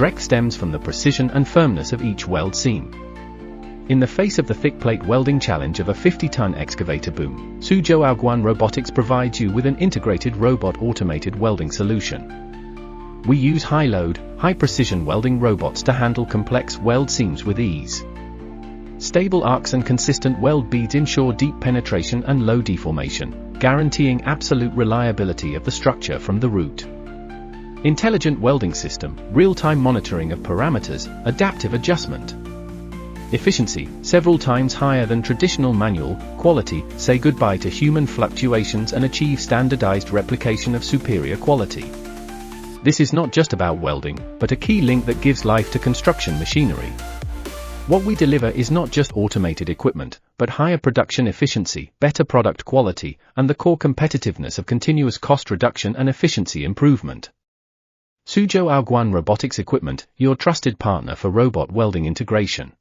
strength stems from the precision and firmness of each weld seam. In the face of the thick plate welding challenge of a 50-ton excavator boom, Suzhou Aoguan Robotics provides you with an integrated robot automated welding solution. We use high-load, high-precision welding robots to handle complex weld seams with ease. Stable arcs and consistent weld beads ensure deep penetration and low deformation, guaranteeing absolute reliability of the structure from the root. Intelligent welding system, real-time monitoring of parameters, adaptive adjustment. Efficiency, several times higher than traditional manual. Quality, say goodbye to human fluctuations and achieve standardized replication of superior quality. This is not just about welding, but a key link that gives life to construction machinery. What we deliver is not just automated equipment, but higher production efficiency, better product quality, and the core competitiveness of continuous cost reduction and efficiency improvement. Suzhou Aoguan Robotics Equipment, your trusted partner for robot welding integration.